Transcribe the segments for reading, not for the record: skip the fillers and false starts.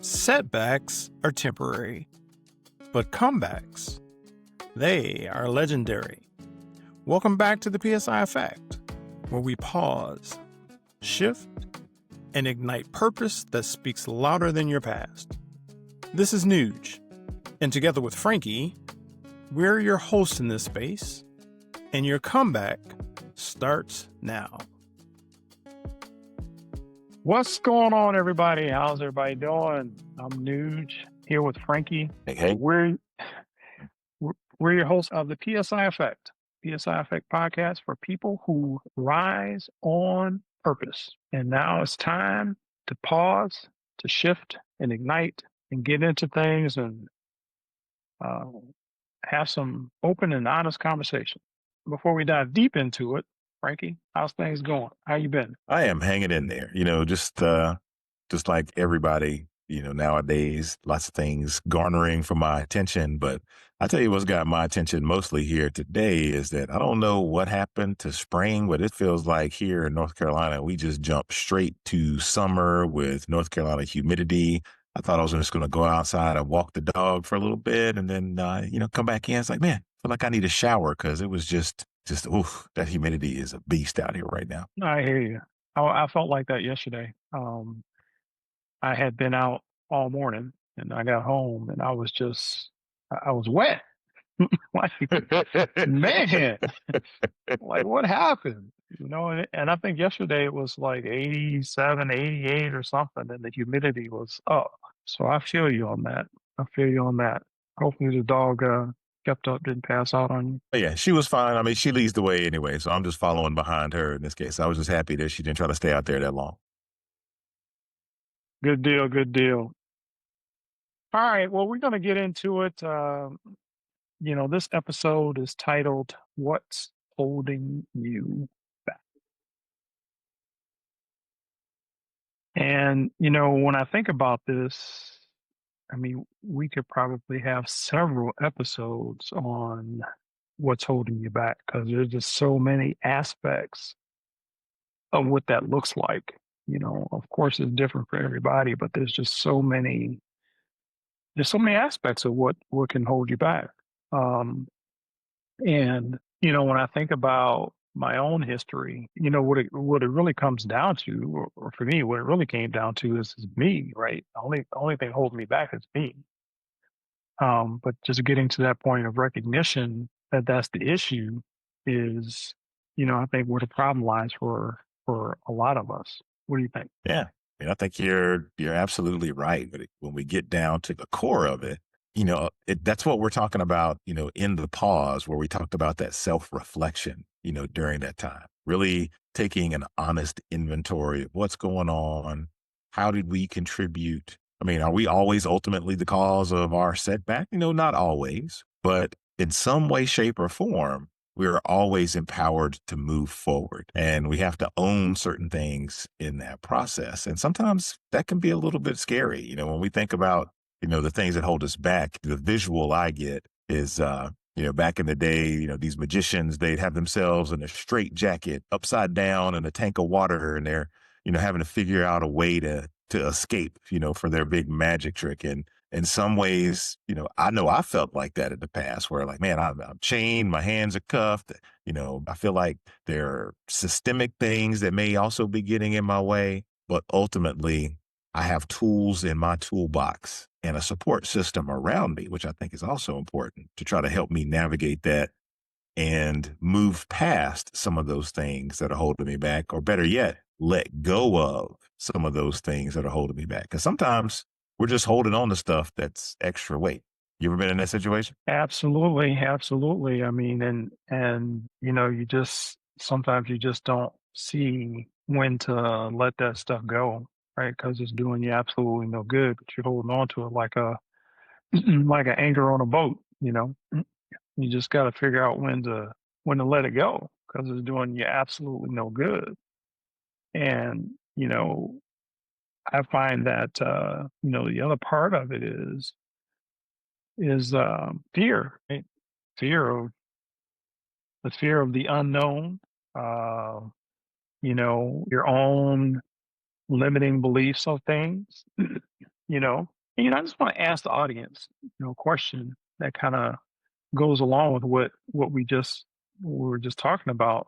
Setbacks are temporary, but comebacks, they are legendary. Welcome back to the PSI Effect, where we pause, shift, and ignite purpose that speaks louder than your past. This is Neug, and together with Franky, we're your hosts in this space, and your comeback starts now. What's going on, everybody? How's everybody doing? I'm Neug, here with Franky. Hey. We're your hosts of the PSI Effect. PSI Effect podcast for people who rise on purpose. And now it's time to pause, to shift and ignite and get into things and have some open and honest conversation. Before we dive deep into it, Franky, how's things going? How you been? I am hanging in there, just like everybody, nowadays, lots of things garnering for my attention. But I tell you what's got my attention mostly here today is that I don't know what happened to spring, but it feels like here in North Carolina, we just jumped straight to summer with North Carolina humidity. I thought I was just going to go outside and walk the dog for a little bit and then, come back in. It's like, man, I feel like I need a shower because it was just, oof, that humidity is a beast out here right now. I hear you. I felt like that yesterday. I had been out all morning and I got home and I was wet. Like, man, like what happened? And I think yesterday it was like 87, 88 or something, and the humidity was up. So I feel you on that. Hopefully the dog kept up, didn't pass out on you. But yeah, she was fine. I mean, she leads the way anyway, so I'm just following behind her in this case. I was just happy that she didn't try to stay out there that long. Good deal. All right, well, we're going to get into it. This episode is titled, What's Holding You Back? And, when I think about this, I mean, we could probably have several episodes on what's holding you back because there's just so many aspects of what that looks like. Of course, it's different for everybody, but there's so many aspects of what can hold you back. And when I think about my own history, what it really comes down to, or for me, what it really came down to is me, right? The only thing holding me back is me. But just getting to that point of recognition that that's the issue is, I think where the problem lies for a lot of us. What do you think? Yeah, I mean, I think you're absolutely right. But when we get down to the core of it, that's what we're talking about, in the pause where we talked about that self-reflection, during that time, really taking an honest inventory of what's going on. How did we contribute? I mean, are we always ultimately the cause of our setback? Not always, but in some way, shape, or form, we're always empowered to move forward. And we have to own certain things in that process. And sometimes that can be a little bit scary. When we think about, the things that hold us back, the visual I get is, back in the day, these magicians, they'd have themselves in a straight jacket upside down in a tank of water, and they're, having to figure out a way to escape, for their big magic trick. And in some ways, I know I felt like that in the past where like, man, I'm chained, my hands are cuffed. I feel like there are systemic things that may also be getting in my way, but ultimately I have tools in my toolbox and a support system around me, which I think is also important to try to help me navigate that and move past some of those things that are holding me back, or better yet, let go of some of those things that are holding me back. Because sometimes we're just holding on to stuff that's extra weight. You ever been in that situation? Absolutely. I mean, and sometimes you just don't see when to let that stuff go, right? Because it's doing you absolutely no good, but you're holding on to it like like an anchor on a boat. You just got to figure out when to let it go because it's doing you absolutely no good. And I find that the other part of it is fear, right? Fear of the unknown. Your own limiting beliefs of things. And, I just want to ask the audience, a question that kind of goes along with what we were just talking about.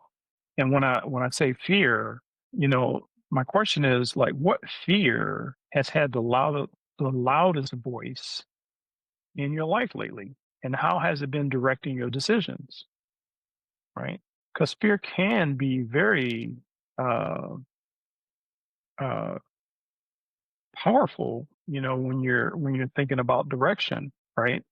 And when I say fear, my question is like, what fear has had the loudest voice in your life lately, and how has it been directing your decisions? Right? Because fear can be very uh, uh, powerful. When you're thinking about direction, right?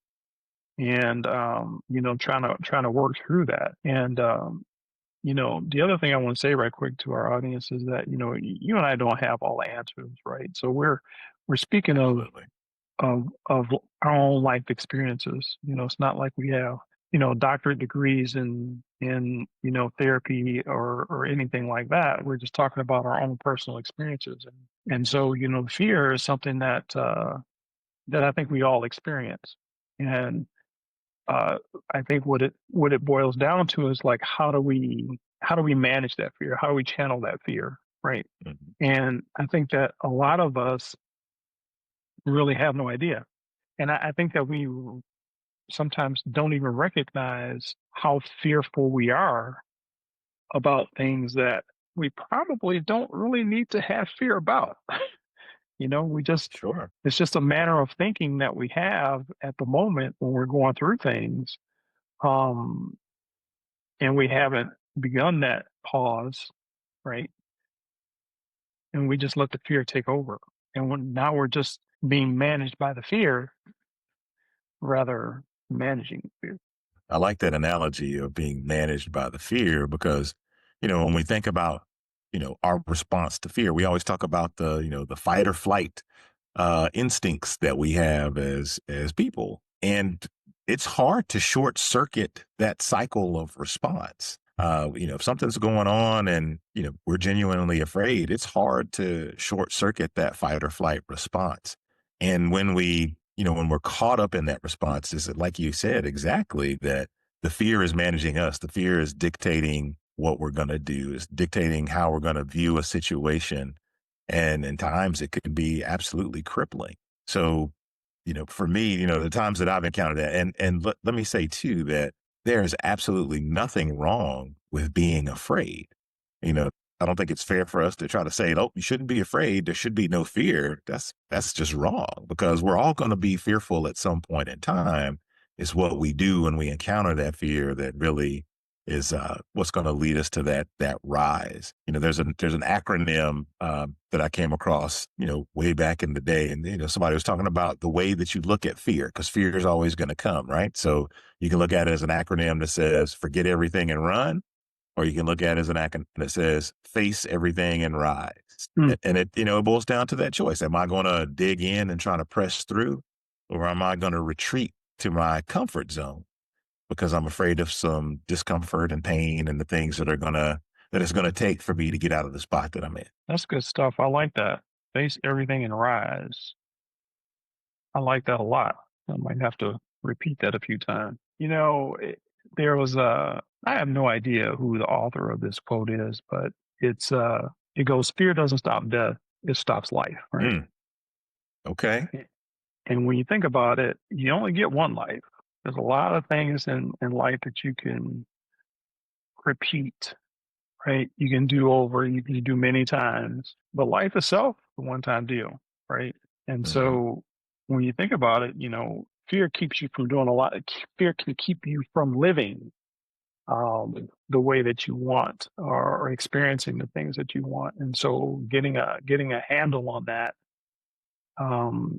And trying to work through that. And the other thing I want to say right quick to our audience is that you and I don't have all the answers, right? So we're speaking Absolutely. of our own life experiences. It's not like we have doctorate degrees in therapy or anything like that. We're just talking about our own personal experiences, and so fear is something that I think we all experience. And uh, I think what it boils down to is like, how do we manage that fear? How do we channel that fear, right? Mhm. And I think that a lot of us really have no idea, and I think that we sometimes don't even recognize how fearful we are about things that we probably don't really need to have fear about. We just Sure. it's just a manner of thinking that we have at the moment when we're going through things. Um, and we haven't begun that pause, right? And we just let the fear take over. And now we're just being managed by the fear rather managing the fear. I like that analogy of being managed by the fear because, when we think about, our response to fear, we always talk about the fight or flight instincts that we have as people, and it's hard to short circuit that cycle of response. If something's going on and we're genuinely afraid, it's hard to short circuit that fight or flight response. And when we're caught up in that response, is it like you said exactly that the fear is managing us? The fear is dictating what we're going to do, is dictating how we're going to view a situation, and in times it could be absolutely crippling. So, for me, the times that I've encountered that, and let me say too that there is absolutely nothing wrong with being afraid. You know, I don't think it's fair for us to try to say, "Oh, you shouldn't be afraid. There should be no fear." That's just wrong because we're all going to be fearful at some point in time. It's what we do when we encounter that fear that really is what's going to lead us to that rise. There's an acronym that I came across, way back in the day, and somebody was talking about the way that you look at fear because fear is always going to come, right? So you can look at it as an acronym that says "forget everything and run," or you can look at it as an acronym that says "face everything and rise." Mm, And it boils down to that choice: am I going to dig in and try to press through, or am I going to retreat to my comfort zone? Because I'm afraid of some discomfort and pain and the things that it's gonna take for me to get out of the spot that I'm in. that's good stuff. I like that. Face everything and rise. I like that a lot. I might have to repeat that a few times. There was I have no idea who the author of this quote is, but it goes, fear doesn't stop death, it stops life, right? Mm, okay. A- And when you think about it, you only get one life. There's a lot of things in life that you can repeat, right? You can do over, you can do many times. But life itself, a one time deal, right? And Mhm, so when you think about it, fear keeps you from doing a lot. Fear can keep you from living the way that you want, or experiencing the things that you want. And so getting a handle on that,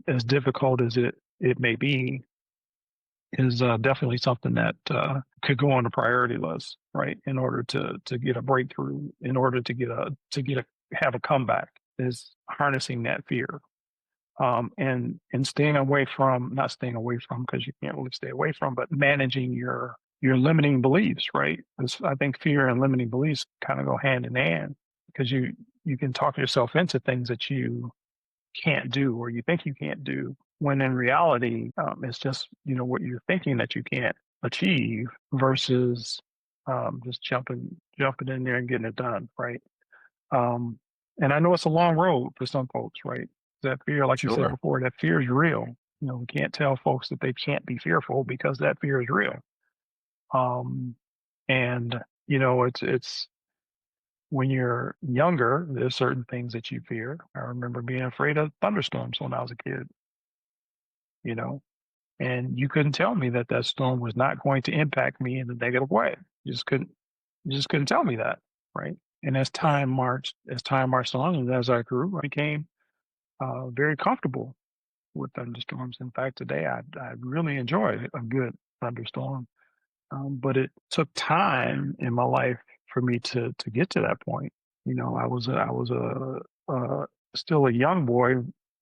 as difficult as it may be, is definitely something that could go on the priority list, right? In order to get a breakthrough, in order to have a comeback, is harnessing that fear, and staying away from, not staying away from because you can't really stay away from, but managing your limiting beliefs, right? 'Cause I think fear and limiting beliefs kind of go hand in hand, because you can talk yourself into things that you can't do, or you think you can't do, when in reality, it's just what you're thinking that you can't achieve, versus just jumping in there and getting it done, right? um, and I know it's a long road for some folks, right? That fear, like you said Sure. before, that fear is real. We can't tell folks that they can't be fearful because that fear is real. Um, and it's when you're younger, there's certain things that you fear. I remember being afraid of thunderstorms when I was a kid. You know, and you couldn't tell me that that storm was not going to impact me in a negative way. You just couldn't. You just couldn't tell me that, right? And Right. as time marched on, and as I grew, I became very comfortable with thunderstorms. In fact, today I really enjoy a good thunderstorm. But it took time in my life for me to get to that point. I was still a young boy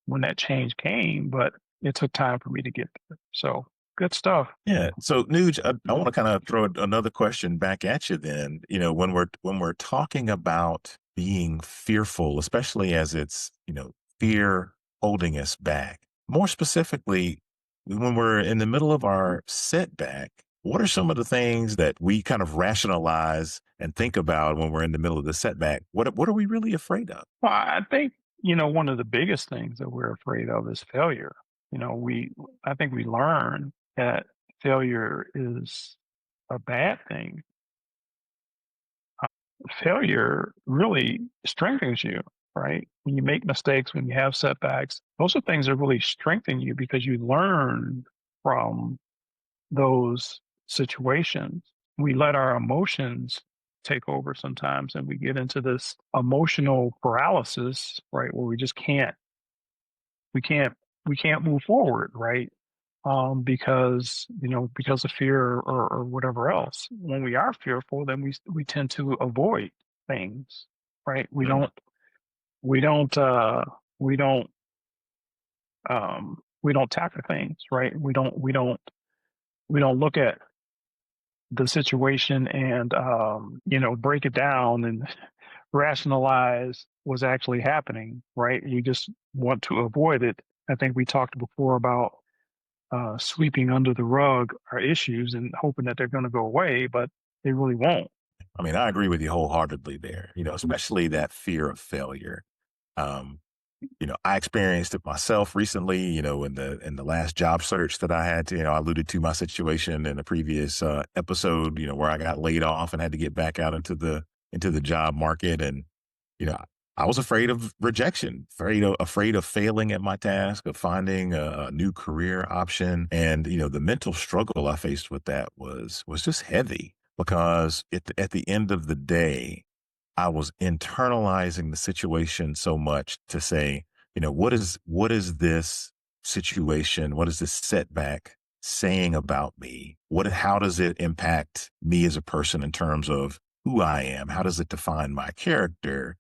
when that change came, but it took time for me to get there. So good stuff. Yeah. So, Nuge, I want to kind of throw another question back at you. Then, when we're talking about being fearful, especially as it's fear holding us back. More specifically, when we're in the middle of our setback, what are some of the things that we kind of rationalize and think about when we're in the middle of the setback? What are we really afraid of? Well, I think, one of the biggest things that we're afraid of is failure. I think we learn that failure is a bad thing. Failure really strengthens you, right? When you make mistakes, when you have setbacks, those are things that really strengthen you because you learn from those situations. We let our emotions take over sometimes and we get into this emotional paralysis, right? Where we can't, we can't move forward, right? Because of fear or whatever else. When we are fearful, then we tend to avoid things, right? Mm. We don't, we don't, we don't tackle things, right? We don't look at the situation and break it down and rationalize what's actually happening, right? We just want to avoid it. I think we talked before about sweeping under the rug our issues and hoping that they're going to go away, but they really won't. I mean, I agree with you wholeheartedly there. Especially that fear of failure. Um, I experienced it myself recently, in the last job search that I had to, I alluded to my situation in the previous episode, where I got laid off and had to get back out into the job market. And, you know, I was afraid of rejection, afraid of failing at my task, of finding a new career option. And, the mental struggle I faced with that was just heavy because at the end of the day, I was internalizing the situation so much to say, what is this situation? What is this setback saying about me? How does it impact me as a person in terms of who I am? How does it define my character?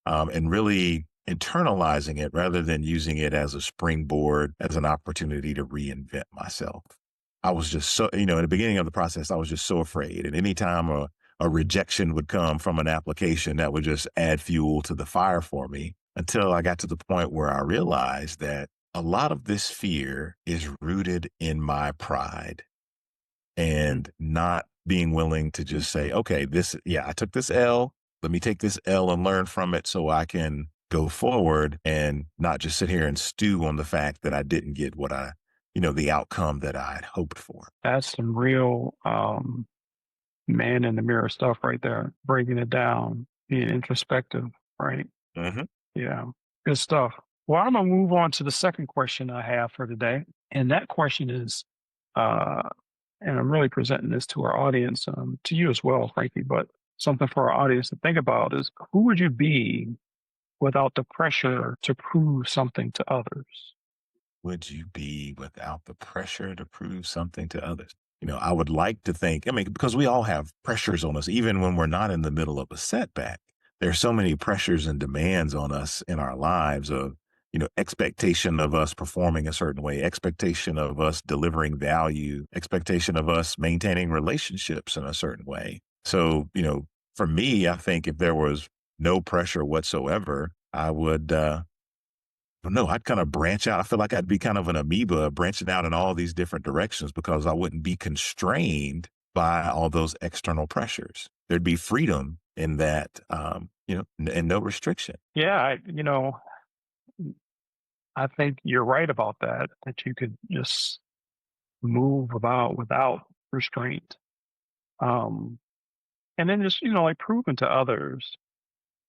And really internalizing it rather than using it as a springboard, as an opportunity to reinvent myself. I was just so, in the beginning of the process, I was just so afraid. And anytime a rejection would come from an application, that would just add fuel to the fire for me until I got to the point where I realized that a lot of this fear is rooted in my pride Mhm. and not being willing to just say, okay, I took this L. Let me take this L and learn from it so I can go forward and not just sit here and stew on the fact that I didn't get the outcome that I had hoped for. That's some real man in the mirror stuff right there, breaking it down, being introspective, right? Hmm. Yeah, good stuff. Well, I'm gonna move on to the second question I have for today, and that question is, uh, and I'm really presenting this to our audience, to you as well, Frankie, but something for our audience to think about is who would you be without the pressure to prove something to others? Would you be without the pressure to prove something to others? I would like to think, I mean, because we all have pressures on us, even when we're not in the middle of a setback. There's so many pressures and demands on us in our lives of, expectation of us performing a certain way, expectation of us delivering value, expectation of us maintaining relationships in a certain way. So, for me, I think if there was no pressure whatsoever, I would, but no, I'd kind of branch out. I feel like I'd be kind of an amoeba branching out in all these different directions because I wouldn't be constrained by all those external pressures. There'd be freedom in that, and no restriction. Yeah, I think you're right about that, that you could just move about without restraint. Um, and then just, like proving to others.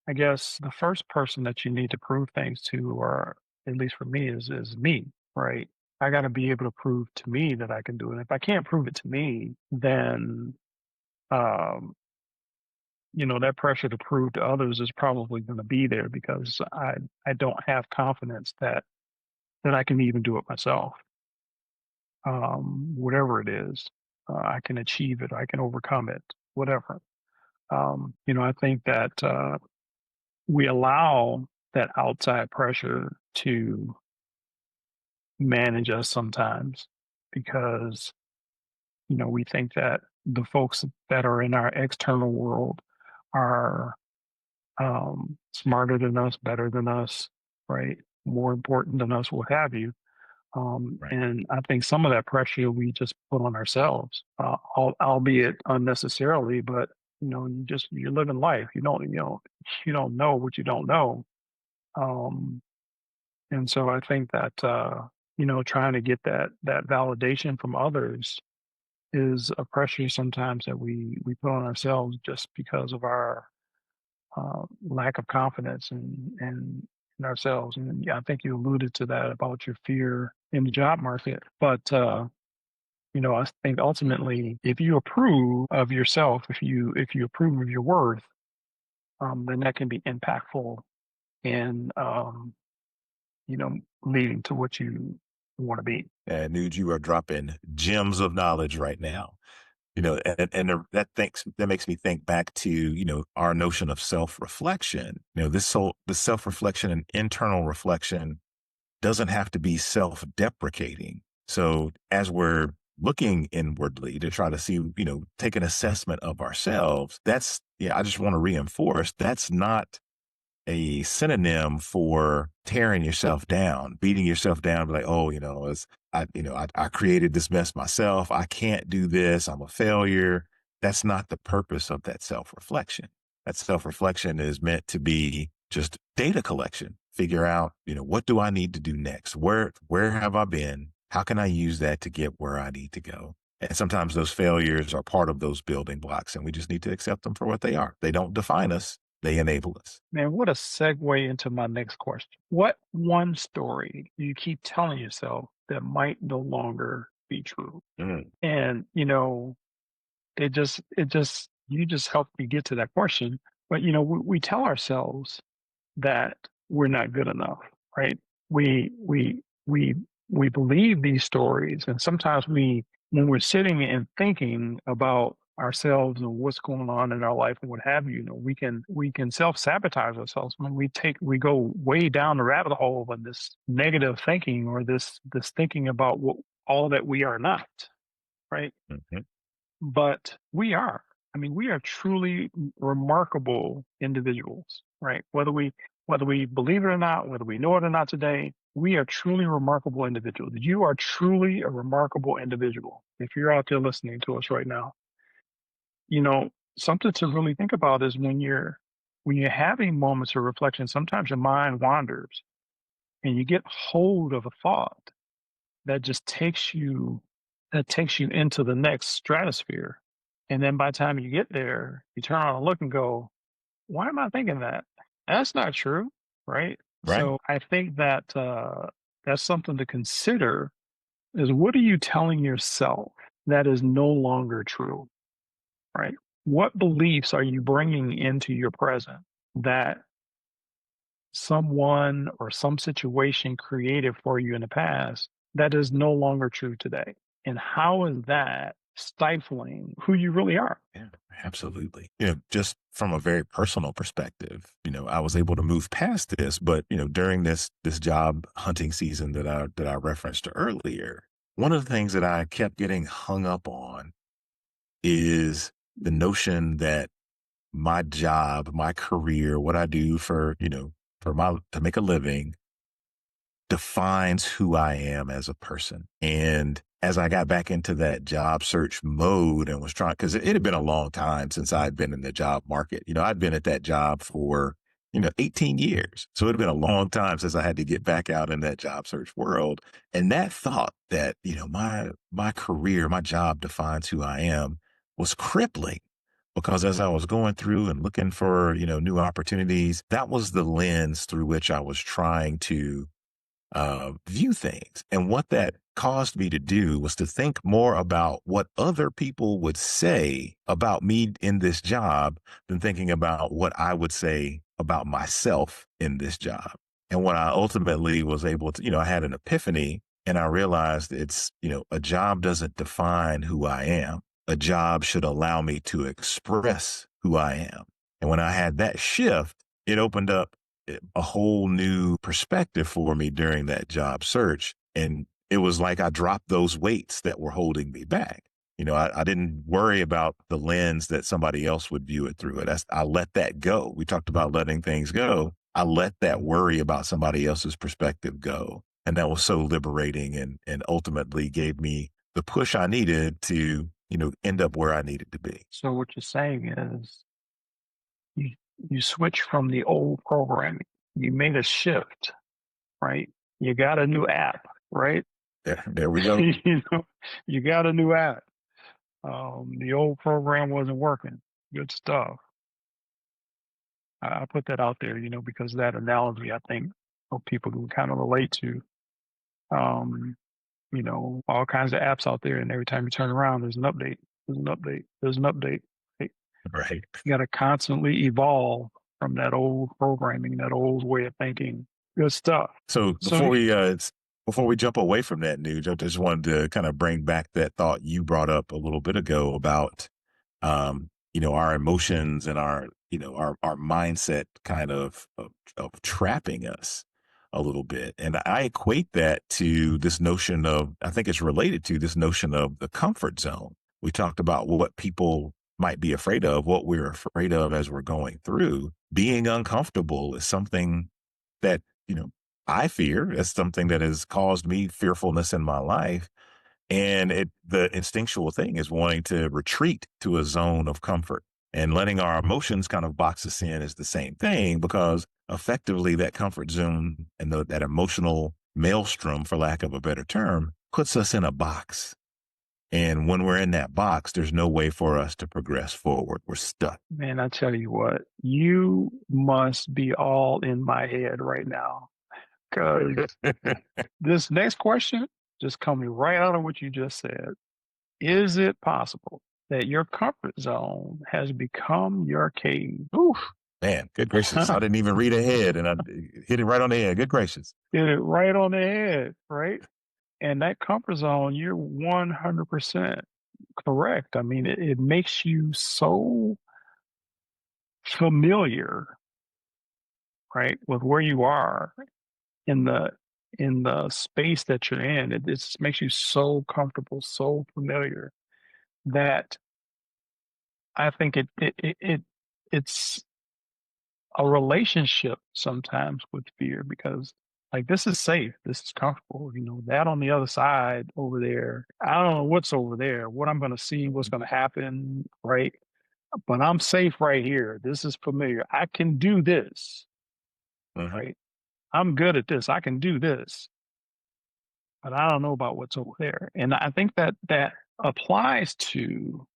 I guess the first person that you need to prove things to, or at least for me, is me, right? I got to be able to prove to me that I can do it. If I can't prove it to me, then um, that pressure to prove to others is probably going to be there because I don't have confidence that I can even do it myself. Whatever it is, I can achieve it. I can overcome it. Whatever. I think that we allow that outside pressure to manage us sometimes because we think that the folks that are in our external world are smarter than us, better than us, right? More important than us, what have you. Right. And I think some of that pressure we just put on ourselves, albeit unnecessarily. But you're living life. You don't know what you don't know. Um, and so I think that trying to get that validation from others is a pressure sometimes that we put on ourselves just because of our lack of confidence in ourselves. And yeah, I think you alluded to that about your fear in the job market. But I think ultimately, if you approve of yourself, if you approve of your worth, then that can be impactful in leading to what you want to be. And Nude, you are dropping gems of knowledge right now. That makes me think back to our notion of self reflection. The self reflection and internal reflection doesn't have to be self deprecating. So as we're looking inwardly to try to see, take an assessment of ourselves, I just want to reinforce that's not a synonym for tearing yourself down, beating yourself down, be like, oh, I created this mess myself. I can't do this. I'm a failure. That's not the purpose of that self reflection. That self reflection is meant to be just data collection. Figure out, what do I need to do next? Where have I been? How can I use that to get where I need to go? And sometimes those failures are part of those building blocks, and we just need to accept them for what they are. They don't define us, they enable us. Man, what a segue into my next question. What one story do you keep telling yourself that might no longer be true? Mm, And you just helped me get to that question. But we tell ourselves that we're not good enough, right? We we we we believe these stories, and sometimes when we're sitting and thinking about ourselves and what's going on in our life and what have you, we can self-sabotage ourselves when we go way down the rabbit hole of this negative thinking or this thinking about what all that we are not, right? mhm. But we are. I mean, we are truly remarkable individuals, right? Whether we believe it or not, whether we know it or not today, we are truly remarkable individuals. You are truly a remarkable individual. If you're out there listening to us right now, you know, something to really think about is when you're having moments of reflection, sometimes your mind wanders and you get hold of a thought that just takes you into the next stratosphere. And then by the time you get there, you turn around and look and go, why am I thinking that? That's not true, right? Right. So I think that that's something to consider is what are you telling yourself that is no longer true, right? What beliefs are you bringing into your present that someone or some situation created for you in the past that is no longer true today? And how is that stifling who you really are? Yeah, absolutely. Just from a very personal perspective, I was able to move past this, but during this job hunting season that I referenced earlier, one of the things that I kept getting hung up on is the notion that my job, my career, what I do to make a living defines who I am as a person. And as I got back into that job search mode and was trying, because it had been a long time since I'd been in the job market. I'd been at that job for 18 years. So it had been a long time since I had to get back out in that job search world. And that thought that, my career, my job defines who I am was crippling because as I was going through and looking for, new opportunities, that was the lens through which I was trying to view things. And what that caused me to do was to think more about what other people would say about me in this job than thinking about what I would say about myself in this job. And when I ultimately was able to, I had an epiphany and I realized a job doesn't define who I am. A job should allow me to express who I am. And when I had that shift, it opened up a whole new perspective for me during that job search. And it was like I dropped those weights that were holding me back. I didn't worry about the lens that somebody else would view it through. I let that go. We talked about letting things go. I let that worry about somebody else's perspective go. And that was so liberating and ultimately gave me the push I needed to, end up where I needed to be. So what you're saying is you you switch from the old programming. You made a shift, right? You got a new app, right? There we go. you know, you got a new app. The old program wasn't working. Good stuff. I put that out there, because that analogy I think people can kind of relate to. Um, all kinds of apps out there, and every time you turn around, there's an update. There's an update. There's an update. Right? Right. You got to constantly evolve from that old programming, that old way of thinking. Good stuff. So So, before we jump away from that news, I just wanted to kind of bring back that thought you brought up a little bit ago about our emotions and our mindset kind of trapping us a little bit. And I equate that to this notion of, I think it's related to this notion of the comfort zone. We talked about what people might be afraid of, what we're afraid of as we're going through. Being uncomfortable is something that, I fear. It's something that has caused me fearfulness in my life. And the instinctual thing is wanting to retreat to a zone of comfort, and letting our emotions kind of box us in is the same thing, because effectively that comfort zone and that emotional maelstrom, for lack of a better term, puts us in a box. And when we're in that box, there's no way for us to progress forward. We're stuck. man, I tell you what, you must be all in my head right now because this next question just coming right out of what you just said. Is it possible that your comfort zone has become your cave? Oof, man, good gracious. I didn't even read ahead and I hit it right on the head. Good gracious. Hit it right on the head, right? And that comfort zone, you're 100% correct. I mean, it makes you so familiar, right, with where you are in the space that you're in. It just makes you so comfortable, so familiar that I think it's a relationship sometimes with fear because like this is safe, this is comfortable. That on the other side over there, I don't know what's over there, what I'm going to see, what's going to happen, right? But I'm safe right here. This is familiar. I can do this, Mhm. right? I'm good at this. I can do this, but I don't know about what's over there. And I think that applies to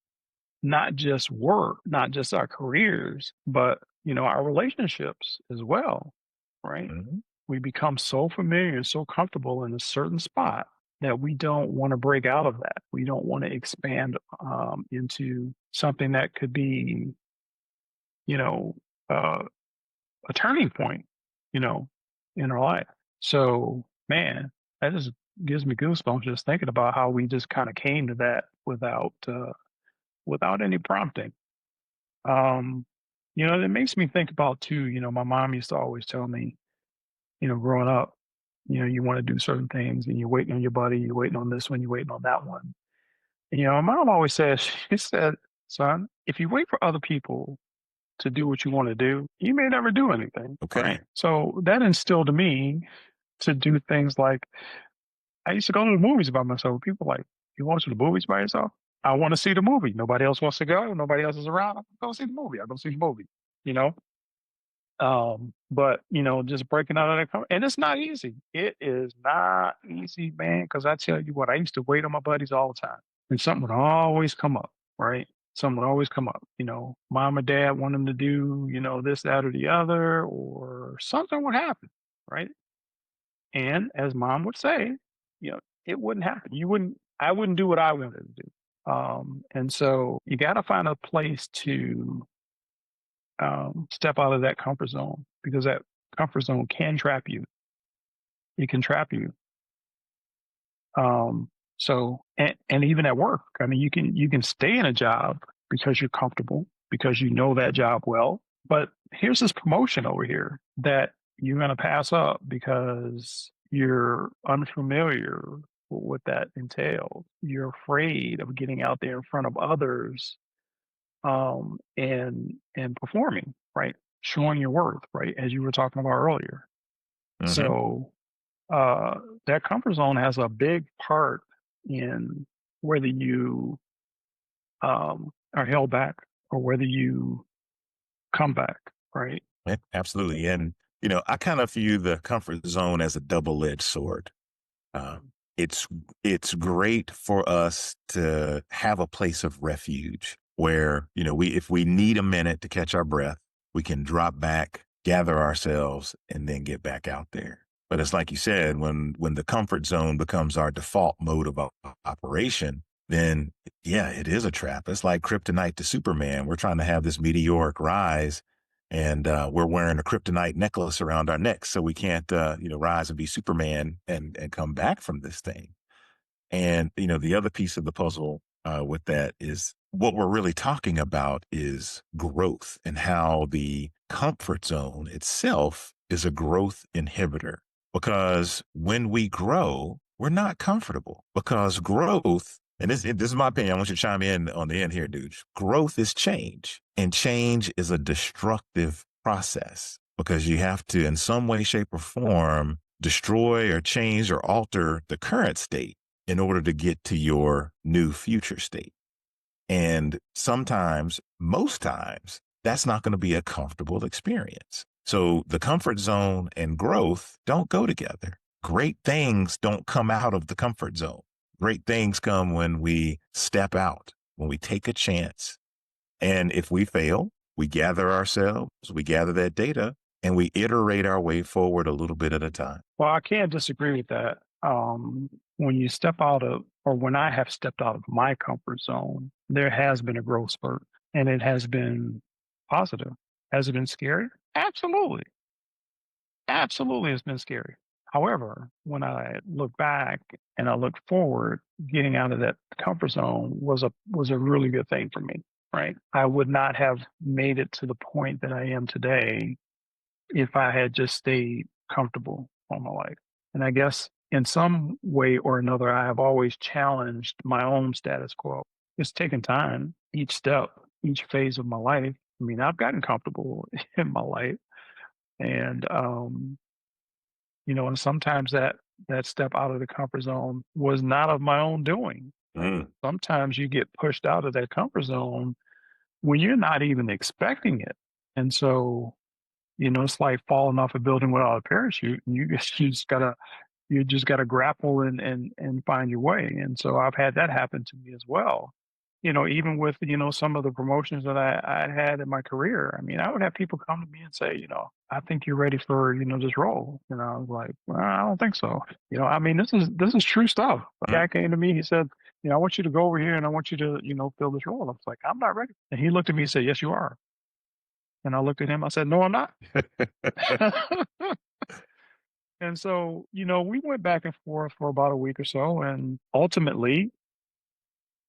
not just work, not just our careers, but our relationships as well, right? Mhm. We become so familiar, so comfortable in a certain spot that we don't want to break out of that. We don't want to expand into something that could be, you know, uh, a turning point, you know, in our life. So, man, that just gives me goosebumps just thinking about how we just kind of came to that without any prompting. Um, it makes me think about too, my mom used to always tell me, growing up, you want to do certain things and you're waiting on your buddy, you're waiting on this one, you're waiting on that one. And, my mom always says, she said, son, if you wait for other people to do what you want to do, you may never do anything. Okay. Right. So that instilled in me to do things like I used to go to the movies by myself. People like, you want to the movies by yourself? I want to see the movie. Nobody else wants to go. Nobody else is around. I'm go see the movie. I go see the movie. You know, But just breaking out of that, and it's not easy. It is not easy, man. Because I tell you what, I used to wait on my buddies all the time, and something would always come up, right? Something would always come up. Mom or dad want them to do, this, that, or the other, or something would happen, right? And as mom would say, it wouldn't happen. I wouldn't do what I wanted to do. And so you got to find a place to step out of that comfort zone because that comfort zone can trap you. It can trap you. And even at work, I mean, you can stay in a job because you're comfortable because you know that job well. But here's this promotion over here that you're going to pass up because you're unfamiliar with what that entails. You're afraid of getting out there in front of others and performing, right? Showing your worth, right? As you were talking about earlier. Hmm. So that comfort zone has a big part in whether you are held back or whether you come back, right? Absolutely. And, I kind of view the comfort zone as a double-edged sword. It's great for us to have a place of refuge where if we need a minute to catch our breath, we can drop back, gather ourselves, and then get back out there. But it's like you said, when the comfort zone becomes our default mode of operation, then yeah, it is a trap. It's like kryptonite to Superman. We're trying to have this meteoric rise, and we're wearing a kryptonite necklace around our necks, so we can't, rise and be Superman and come back from this thing. And the other piece of the puzzle with that is what we're really talking about is growth and how the comfort zone itself is a growth inhibitor. Because when we grow, we're not comfortable. Because growth, and this is my opinion. I want you to chime in on the end here, dude. Growth is change, and change is a destructive process because you have to, in some way, shape, or form, destroy or change or alter the current state in order to get to your new future state. And sometimes, most times, that's not going to be a comfortable experience. So the comfort zone and growth don't go together. Great things don't come out of the comfort zone. Great things come when we step out, when we take a chance. And if we fail, we gather ourselves, we gather that data, and we iterate our way forward a little bit at a time. Well, I can't disagree with that. When you step out of, or when I have stepped out of my comfort zone, there has been a growth spurt and it has been positive. Has it been scary? Absolutely. Absolutely, it's been scary. However, when I look back and I look forward, getting out of that comfort zone was a really good thing for me, right? I would not have made it to the point that I am today if I had just stayed comfortable all my life. And I guess in some way or another, I have always challenged my own status quo. It's taken time, each step, each phase of my life. I mean, I've gotten comfortable in my life, and and sometimes that step out of the comfort zone was not of my own doing. Mm. Sometimes you get pushed out of that comfort zone when you're not even expecting it, and so it's like falling off a building without a parachute. And you just gotta grapple and find your way. And so I've had that happen to me as well. Even with some of the promotions that I had in my career. I mean, I would have people come to me and say, I think you're ready for this role. And I was like, well, I don't think so. I mean, this is true stuff. A Mm. guy came to me. He said, I want you to go over here and I want you to fill this role. I was like, I'm not ready. And he looked at me and said, yes, you are. And I looked at him. I said, no, I'm not. And so, we went back and forth for about a week or so, and ultimately,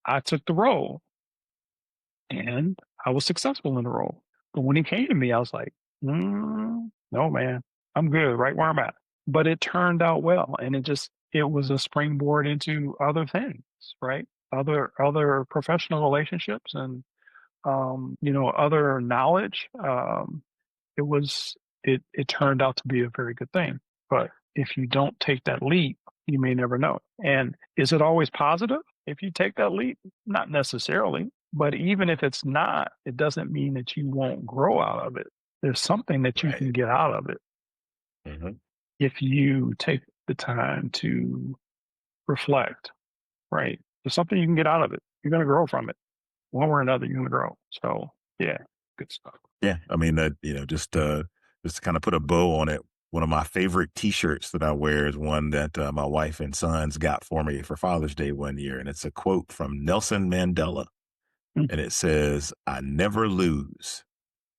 I took the role and I was successful in the role. But when he came to me, I was like, no, man, I'm good right where I'm at. But it turned out well, and it was a springboard into other things, right? Other professional relationships and other knowledge. It turned out to be a very good thing. But if you don't take that leap, you may never know. And is it always positive if you take that leap? Not necessarily. But even if it's not, it doesn't mean that you won't grow out of it. there's something that you can Right. get out of it Mhm. if you take the time to reflect, right? There's something you can get out of it. You're going to grow from it. One way or another, you're going to grow. So, yeah, good stuff. Yeah, I mean, just to kind of put a bow on it, one of my favorite T-shirts that I wear is one that my wife and sons got for me for Father's Day one year, and it's a quote from Nelson Mandela, Mm, and it says, "I never lose.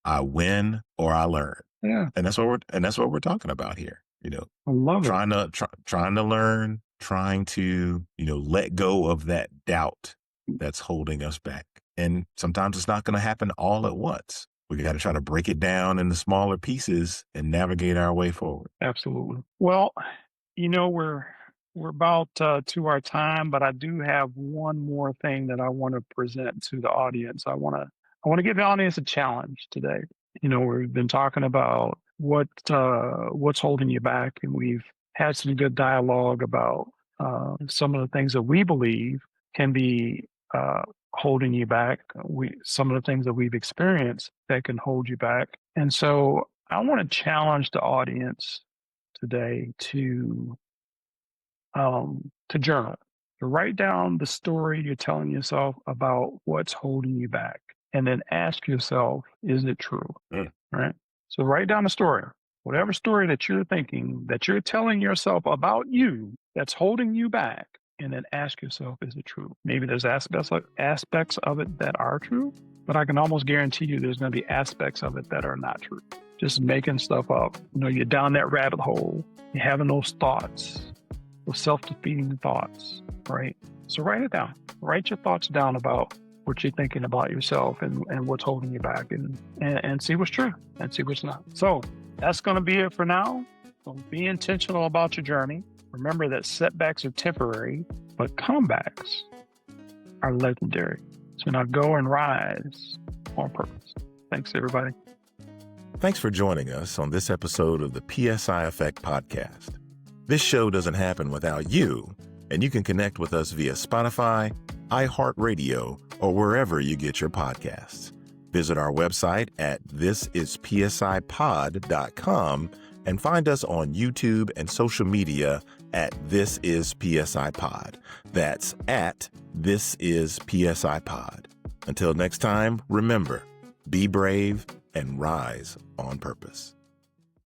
I win or I learn." yeah, And that's what we're talking about here. I love it. Trying to learn, trying to let go of that doubt that's holding us back. And sometimes it's not going to happen all at once. We got to try to break it down into smaller pieces and navigate our way forward. Absolutely. Well, we're about to our time, but I do have one more thing that I want to present to the audience. I want to give the audience a challenge today. We've been talking about what's holding you back, and we've had some good dialogue about some of the things that we believe can be holding you back. Some of the things that we've experienced that can hold you back, and so I want to challenge the audience today to journal, to write down the story you're telling yourself about what's holding you back, and then ask yourself, is it true? Mm. Right. So write down the story, whatever story that you're thinking that you're telling yourself about you that's holding you back, and then ask yourself, is it true? Maybe there's aspects of it that are true, but I can almost guarantee you there's going to be aspects of it that are not true. Just making stuff up. You're down that rabbit hole. You're having those thoughts, those self-defeating thoughts, right? So write it down. Write your thoughts down about what you're thinking about yourself and what's holding you back, and see what's true and see what's not. So that's going to be it for now. So be intentional about your journey. Remember that setbacks are temporary, but comebacks are legendary. So now go and rise on purpose. Thanks, everybody. Thanks for joining us on this episode of the PSI Effect podcast. This show doesn't happen without you, and you can connect with us via Spotify, iHeartRadio, or wherever you get your podcasts. Visit our website at thisispsipod.com and find us on YouTube and social media at This Is PSI Pod. That's at This Is PSI Pod. Until next time, remember, be brave and rise on purpose.